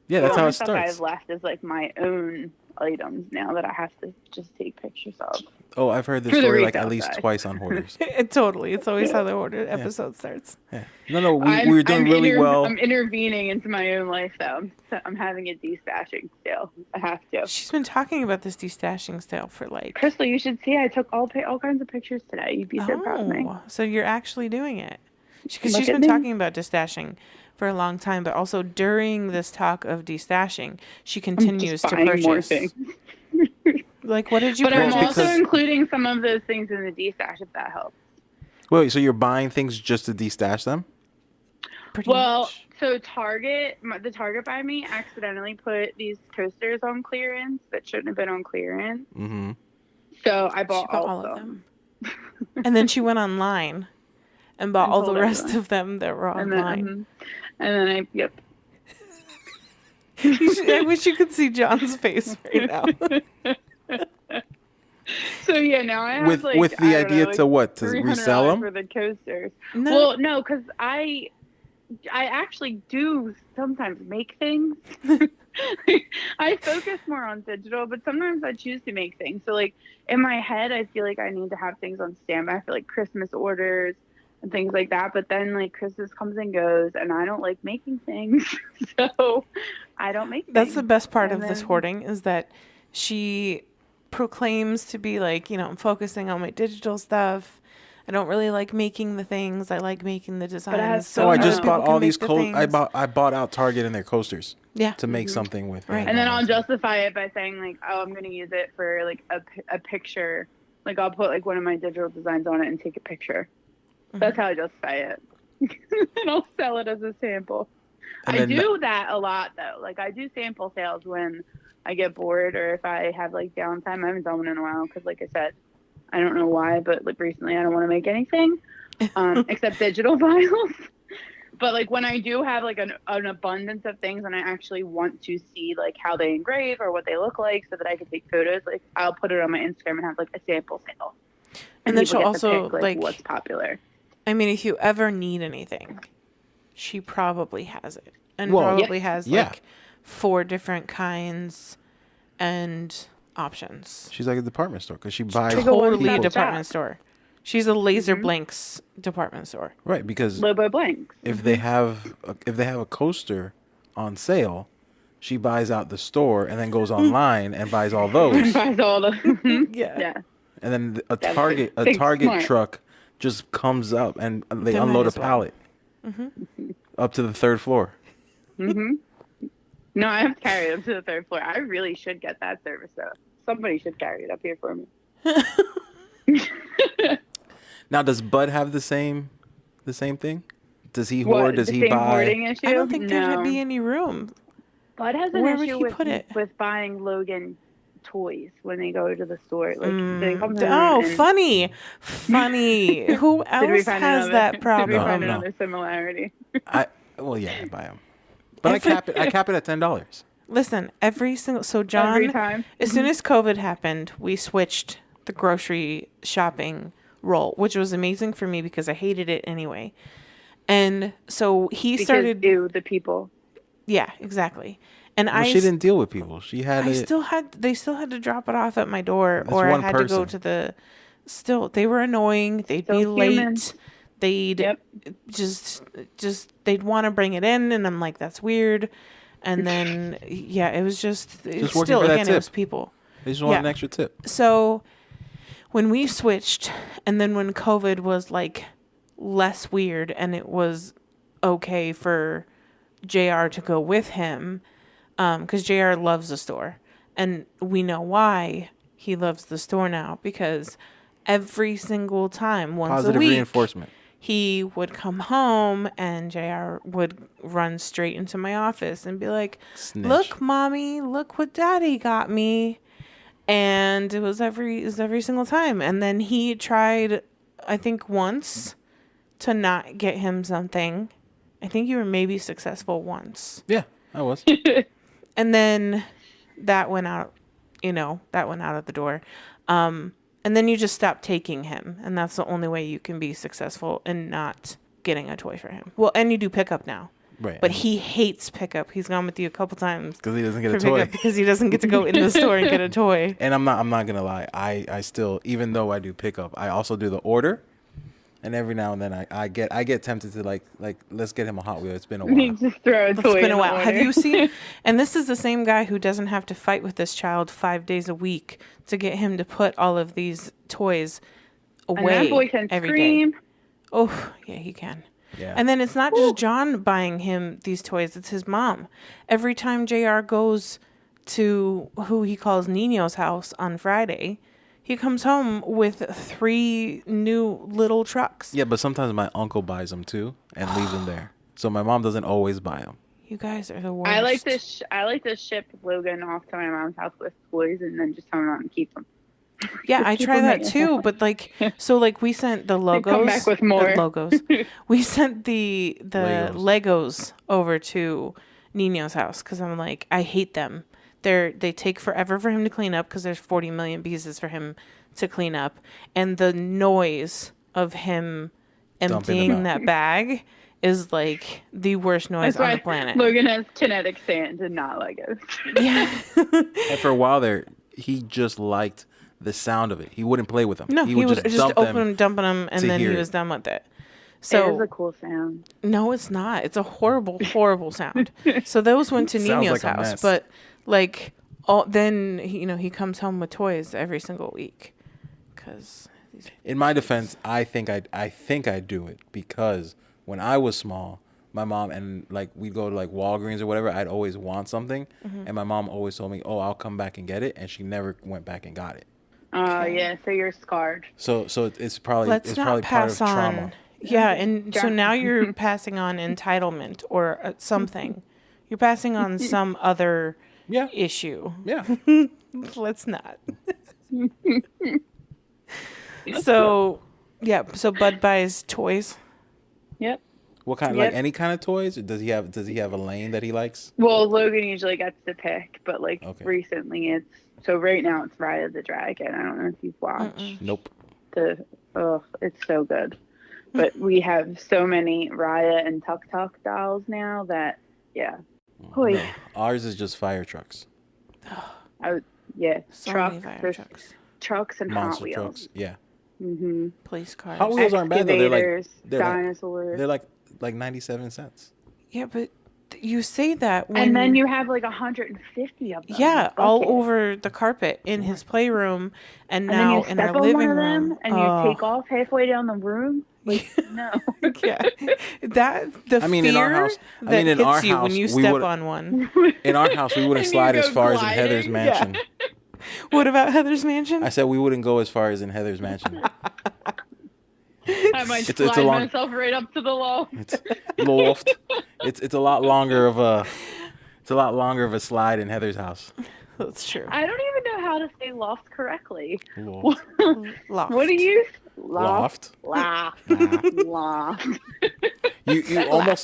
Yeah, that's how it stuff starts. I've left is like my own items now that I have to just take pictures of. Oh, I've heard this story like at least twice on Hoarders. Totally, it's always how the Hoarder episode starts. Yeah. No, we're doing really well. I'm intervening into my own life though. I'm having a destashing sale. I have to. She's been talking about this destashing sale for like. Crystal, you should see. I took all kinds of pictures today. You'd be so proud of me. So you're actually doing it. Because she's been talking about destashing for a long time, but also during this talk of destashing, she continues to purchase more things. Like, what did you purchase? purchase? But I'm also including some of those things in the destash, if that helps. Wait, so you're buying things just to destash them? Pretty much. So the Target by me accidentally put these coasters on clearance that shouldn't have been on clearance. Mm-hmm. So I bought all of them. And then she went online and bought all the rest of them that were online. And then yep. I wish you could see John's face right now. So yeah, now I have with the idea to what, to resell them for the coasters. No. Well, no, because I actually do sometimes make things. I focus more on digital, but sometimes I choose to make things. So like in my head, I feel like I need to have things on standby for like Christmas orders and things like that. But then like Christmas comes and goes, and I don't like making things, so I don't make That's things. the best part And of this then- hoarding is that she proclaims to be like, I'm focusing on my digital stuff. I don't really like making the things. I like making the designs. have So I other just people bought all these coasters. I bought out Target and their coasters Yeah. to make something with. Right. And then I'll justify it by saying like, oh, I'm going to use it for like a picture. Like I'll put like one of my digital designs on it and take a picture. That's how I justify it. And I'll sell it as a sample. And I then do that a lot though. Like I do sample sales when I get bored or if I have like downtime. I haven't done one in a while because like I said, I don't know why, but like recently I don't want to make anything except digital files. But like when I do have like an abundance of things and I actually want to see like how they engrave or what they look like so that I can take photos, like I'll put it on my Instagram and have like a sample sale. And then people she'll get to also pick, like what's popular. I mean, if you ever need anything, she probably has it. And Well, probably has yeah. like 4 different kinds and options. She's like a department store because she buys Like a one-stop Totally a shop. department store. She's a laser blanks department store. right because Lobo Blanks. if they have a coaster on sale, she buys out the store and then goes online and buys all those. Buys all the Yeah. And then a That's Target big smart. truck just comes up and they They might unload a as well. pallet up to the 3rd floor. No, I have to carry it up to the 3rd floor. I really should get that service though. Somebody should carry it up here for me. Now, does Bud have the same thing? Does he What, hoard? Does the he same buy? hoarding issue? I don't think no. there'd be any room. Bud has an Where would issue he with put it? with buying Logan toys when they go to the store. Like they come Oh, and funny. Who Did we else find has another, that Did we problem? find No. another similarity? I buy them, but I cap it at $10. Listen, every single Every John, time. as soon as COVID happened, we switched the grocery shopping role, which was amazing for me because I hated it anyway. And so he Because started. ew, the people. Yeah, exactly. And Well, she didn't deal with people. She had I it. still had. They still had to drop it off at my door, That's or I one had to go person. to the. Still, they were annoying. They'd Still be human. late. They'd Yep. just they'd want to bring it in, and I'm like, that's weird. And then yeah, it was just Just working still for that again, it tip. was people. They just want yeah. an extra tip. So when we switched, and then when COVID was like less weird, and it was okay for JR to go with him, because JR loves the store, and we know why he loves the store now, because every single time, once Positive a week, reinforcement. he would come home and JR would run straight into my office and be like, Snitch. "Look, mommy, look what daddy got me." And it was every single time. And then he tried, I think once, to not get him something. I think you were maybe successful once. Yeah, I was. And then that went out, that went out of the door. And then you just stop taking him. And that's the only way you can be successful in not getting a toy for him. Well, and you do pickup now. Right. But he hates pickup. He's gone with you a couple times because he doesn't get for a toy. pickup because he doesn't get to go in the store and get a toy. And I'm not gonna lie. I still, even though I do pickup, I also do the order. And every now and then I get tempted to like let's get him a Hot Wheel. It's been a while. Just throw a toy. It's been in a the while. Have order. you seen? And this is the same guy who doesn't have to fight with this child 5 days a week to get him to put all of these toys And away that boy can every day. scream. Oh, yeah, he can. Yeah. And then it's not just John buying him these toys, it's his mom. Every time JR goes to who he calls Nino's house on Friday, he comes home with 3 new little trucks. Yeah, but sometimes my uncle buys them too and leaves them there. So my mom doesn't always buy them. You guys are the worst. I like to I like to ship Logan off to my mom's house with toys and then just tell him not to keep them. Yeah, Just I keep try them that at- too, but like, so like we sent the logos. come back with more. The logos. We sent the Legos over to Nino's house because I'm like, I hate them. They take forever for him to clean up because there's 40 million pieces for him to clean up, and the noise of him Dumping them emptying out. that bag is like the worst noise That's on the why planet. Logan has kinetic sand and not Legos. Yeah. And for a while there, he just liked the sound of it. He wouldn't play with them. No, he would just dump open them. them, dumping them, and to then he hear was it. done with it. It So is a cool sound. no, it's not. It's a horrible, horrible sound. So those went to Sounds Nino's like a house, mess. but like, then he comes home with toys every single week, because In my defense, I think I do it because when I was small, my mom and like we'd go to like Walgreens or whatever, I'd always want something, and my mom always told me, "Oh, I'll come back and get it," and she never went back and got it. Oh, yeah, so you're scarred. So it's probably let's it's not probably part pass of on. trauma. Yeah, and so now you're passing on entitlement or something. You're passing on some other Yeah. issue. Yeah. Let's not. So, yeah. So Bud buys toys. Yep. What kind? Yep. Like any kind of toys? Or does he have a lane that he likes? Well, Logan usually gets to pick, but like Okay. recently so right now it's Raya the Dragon. I don't know if you've watched Nope. it's so good. But we have so many Raya and Tuk Tuk dolls now that, yeah. Oy. No. Ours is just fire trucks, Yeah, So trucks. many fire There's trucks. trucks and Hot monster Wheels. trucks. Yeah. Mm-hmm. Police cars. Hot Wheels aren't bad though. Excavators, They're like dinosaurs. they're like 97 cents. Yeah, but you say that when... And then you have like 150 of them. Yeah, all Bucket. over the carpet in his playroom, and And now then in you our step on living one of room. them and you take off halfway down the room. Like, no. Yeah, that the I mean, fear in our house- that in hits our you when house, you we step would- on one. In our house, we wouldn't And you slide as go far as in gliding, Heather's mansion. What about Heather's mansion? I said we wouldn't go as far as in Heather's mansion. I might It's a slide long- myself right up to the loft. It's loft. It's a lot longer of a slide in Heather's house. That's true. I don't even know how to say loft correctly. Loft. Loft. What do you? Loft. Loft. Loft.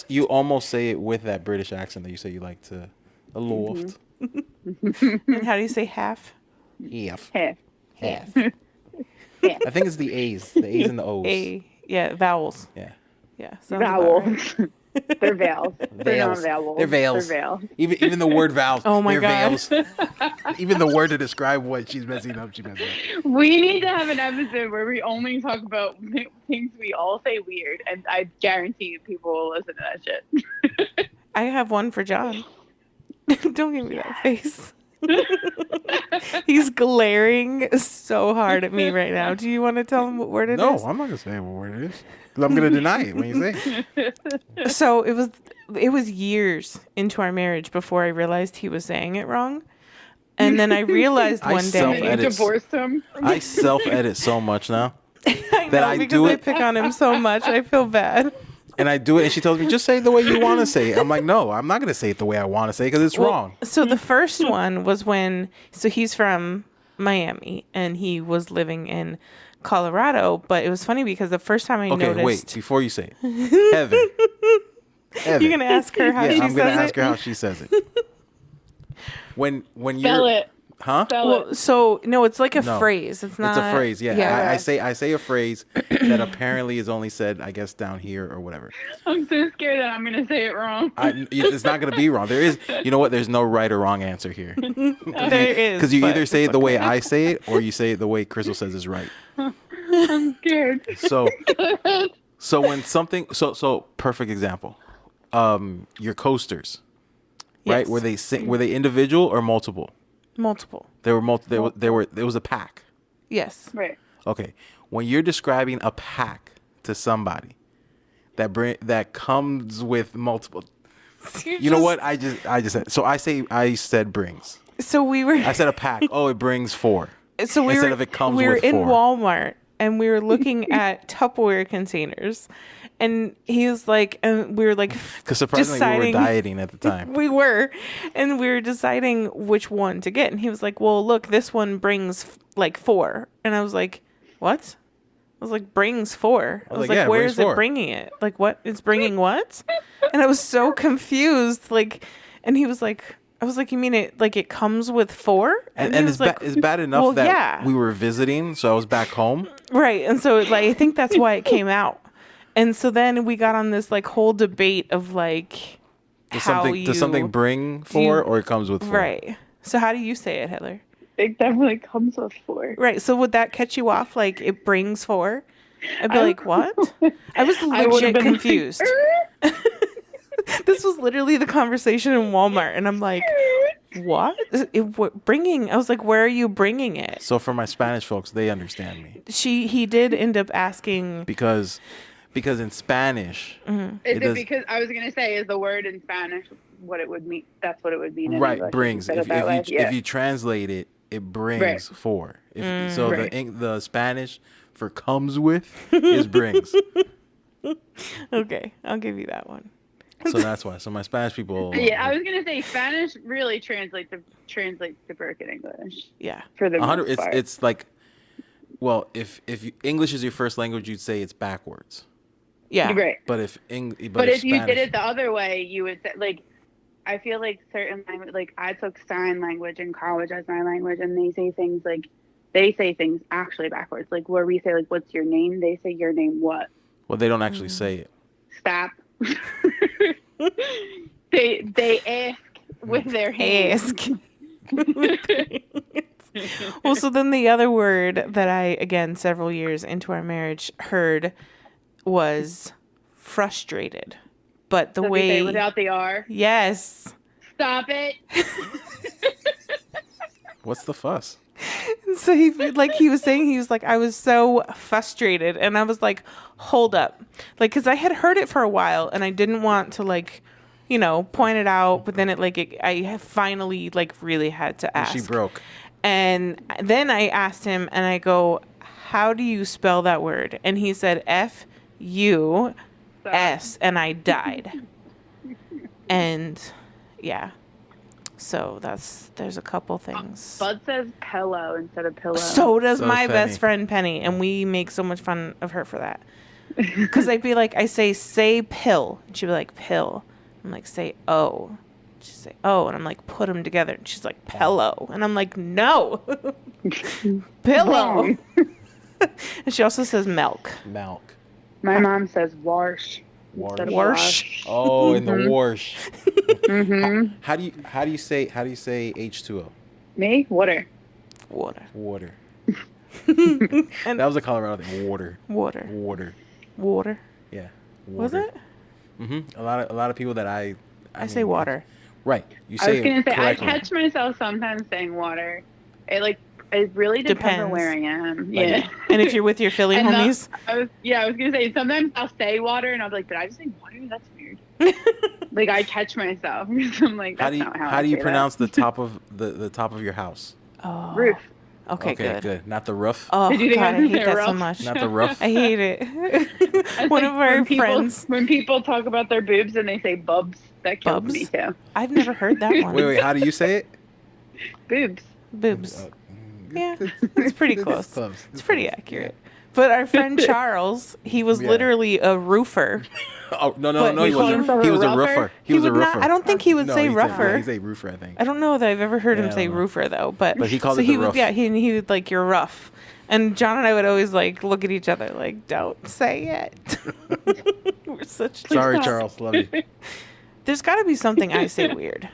You almost say it with that British accent that you say you like to. A loft. And how do you say half? Half. Hey. Half. Yeah. I think it's the A's. The A's and the O's. Yeah, vowels. Yeah. Yeah, sounds about right. Vowels. They're vowels. They're not Vales. vowels. They're vales. They're vowels. Even the word vowels. Oh my they're God. Vales. Even the word to describe what she's messing up, she's messing up. We need to have an episode where we only talk about things we all say weird, and I guarantee you people will listen to that shit. I have one for John. Don't give me that face. He's glaring so hard at me right now. Do you want to tell him what word it No, is? I'm not gonna say what word it is. 'Cause I'm gonna deny it when you say it. So it was years into our marriage before I realized he was saying it wrong. And then I realized I one And day then you Self-edit. divorced him. I self-edit so much now. I that know, I because do I it- pick on him so much. I feel bad. And I do it, and she tells me, just say it the way you want to say it. I'm like, no, I'm not going to say it the way I want to say it because it's Well, wrong. So the first one was so he's from Miami and he was living in Colorado, but it was funny because the first time I Okay, noticed. wait, before you say it. Heather. You're gonna ask her how yeah, she I'm going to says ask it? her how she says it. When Spell you're... it. Huh? Spell it. Well, so no, it's like a No. phrase. It's not. It's a phrase, yeah. Yeah. I say a phrase that apparently is only said, I guess, down here or whatever. I'm so scared that I'm gonna say it wrong. It's not going to be wrong. There is, you know what? There's no right or wrong answer here. There is. Because you but either say it it's the way okay. I say it, or you say it the way Crystal says is right. I'm scared. So when something, so perfect example, your coasters, right? Yes. Were they individual or multiple? Multiple. They were it was a pack. Yes. Right. Okay. When you're describing a pack to somebody that comes with multiple, you know what? I just said, so I said brings. So we were. I said a pack. Oh, it brings 4. So we instead were. of it comes we were with in 4. Walmart and we were looking at Tupperware containers, and he was like, and we were like, Because surprisingly, we were dieting at the time. We were, and we were deciding which one to get. And he was like, well, look, this one brings like 4. And I was like, what? I was like, brings 4. I was like, yeah, it where brings is it 4. bringing it? Like, what? It's bringing what? And I was so confused. Like, and he was like, I was like, you mean it, like it comes with 4? And he it's, was like, it's bad enough well, that yeah. we were visiting, so I was back home. Right. And so, like, I think that's why it came out. And so then we got on this like whole debate of like Does something bring four or it comes with four? Right. So how do you say it, Heather? It definitely comes with four. Right. So would that catch you off? Like it brings four? I'd be like, what? I was legit confused. This was literally the conversation in Walmart, and I'm like, what? Bringing? I was like, where are you bringing it? So for my Spanish folks, they understand me. He did end up asking because in Spanish, because I was gonna say is the word in Spanish what it would mean. That's what it would mean. Right, English, brings. If you translate it, it brings four. The Spanish for comes with is brings. Okay, I'll give you that one. So that's why. So my Spanish people. Yeah, I was gonna say Spanish really translates to broken English. Yeah, for the most part. It's like, well, if English is your first language, you'd say it's backwards. Yeah, right. But if Spanish, you did it the other way, you would say like. I feel like certain language, like I took sign language in college as my language, and they say things actually backwards. Like where we say like, "What's your name?" They say, "Your name what?" Well, they don't actually say it. Stop. they ask with their hands. Well, so then the other word that I, again, several years into our marriage, heard was frustrated. But the way without the R. Yes. Stop it. What's the fuss? So he was saying, he was like, I was so frustrated, and I was like, hold up, like, because I had heard it for a while, and I didn't want to like, point it out, but then I finally like really had to ask. She broke. And then I asked him, and I go, how do you spell that word? And he said FUS, and I died. And yeah. So there's a couple things. Bud says pillow instead of pillow. So does my best friend Penny, and we make so much fun of her for that. Because I'd be like, I say pill, and she'd be like pill. I'm like, say oh. She'd say oh, and I'm like, put them together, and she's like pillow, and I'm like, no, pillow. And she also says milk. My mom says wash. Wash. Oh, in the wash. Mm-hmm. How do you say H2O? Me? Water. And that was a Colorado thing. Water. Yeah. Water. Was it? Mm-hmm. A lot of people that I say water. Right. You say. I was gonna say correctly. I catch myself sometimes saying water. It really depends on where I am. Yeah. And if you're with your Philly homies? I was going to say, sometimes I'll say water, and I'll be like, did I just say water? That's weird. Like, I catch myself. I'm like, that's not how I say that. How do you pronounce the top of the top of your house? Oh. Roof. Okay, good. Not the roof? Oh, Did you think God, I hate that roof? so much. Not the roof? I hate it. One of our friends. When people talk about their boobs and they say bubs, that kills me too. I've never heard that one. Wait, how do you say it? Boobs. Yeah, it's pretty close. It's pretty accurate. But our friend Charles, he was literally a roofer. Oh, no, he wasn't. He was a roofer. He was a roofer. I don't think he would say rougher. He's a roofer, I think. I don't know that I've ever heard him say roofer, though. But he called it the roof. Yeah, he would like, you're rough. And John and I would always like look at each other like, don't say it. We're such. Sorry, Charles. Love you. There's got to be something I say weird.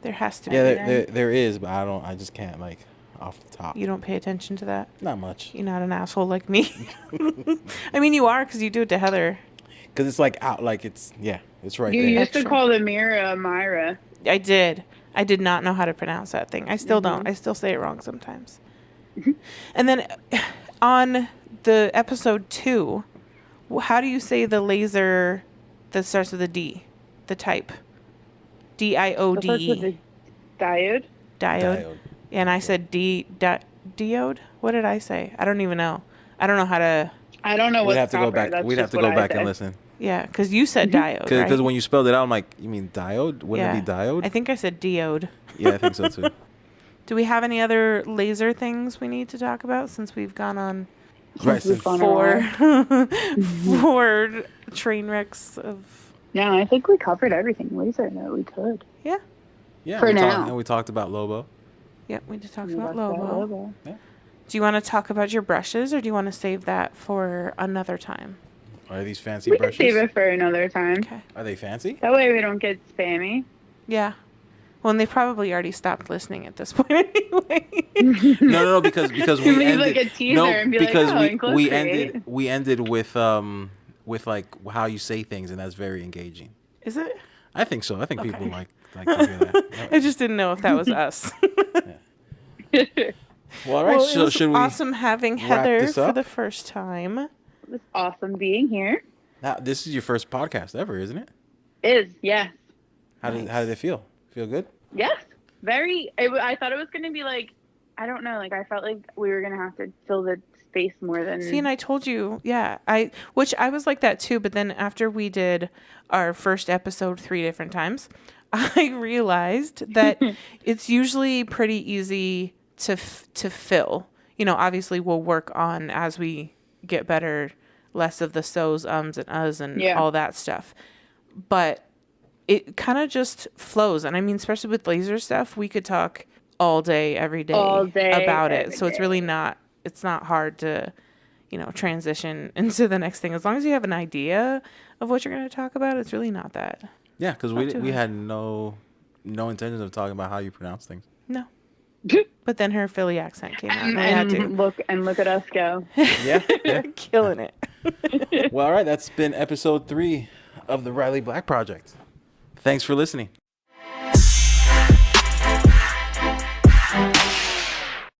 There has to be. Yeah, there is, but I just can't like off the top. You don't pay attention to that? Not much. You're not an asshole like me. I mean, you are, because you do it to Heather. Because it's like out, like it's right there. You used to call the mirror Myra. I did. I did not know how to pronounce that thing. I still don't. I still say it wrong sometimes. And then on the episode 2, how do you say the laser that starts with a D? The type. DIODE. Diode? Diode. And I said diode? What did I say? I don't even know. I don't know how to... I don't know what We'd have to go back. We'd have to go back and listen. Yeah, because you said diode, Because right? when you spelled it out, I'm like, you mean diode? Wouldn't it be diode? I think I said diode. Yeah, I think so too. Do we have any other laser things we need to talk about since we've gone on four train wrecks of... No, I think we covered everything laser that we could. Yeah. Yeah. For now. And we talked about Lobo. Yep, we just talked about Lobo. Yeah. Do you want to talk about your brushes, or do you want to save that for another time? Are these fancy We can brushes? save it for another time. Okay. Are they fancy? That way we don't get spammy. Yeah. Well, and they probably already stopped listening at this point anyway. No, because we Leave ended. like a teaser No, and be because like, oh, and Glow we Create. ended with like how you say things, and that's very engaging. Is it? I think so. I think Okay. people like to hear that. I just didn't know if that was us. Well, all right. Well, So it was should we? awesome having wrap Heather this for up? the first time. It was awesome being here. Now, this is your first podcast ever, isn't it? Yes. How did it feel? Feel good? Yes. Very. I thought it was going to be like, I don't know, like I felt like we were going to have to fill the space more than. See, and I told you, yeah, which I was like that too. But then after we did our first episode 3 different times, I realized that it's usually pretty easy to fill. You know, obviously we'll work on as we get better, less of the so's, ums, and uhs, and all that stuff. But it kind of just flows. And I mean, especially with laser stuff, we could talk all day, every day, about it. So it's really not hard to, you know, transition into the next thing. As long as you have an idea of what you're going to talk about, it's really not that. Yeah, because we had no intentions of talking about how you pronounce things. No. But then her Philly accent came out. And I had to. Look at us go. Yeah. Killing it. Well, all right. That's been episode 3 of the Riley Black Project. Thanks for listening.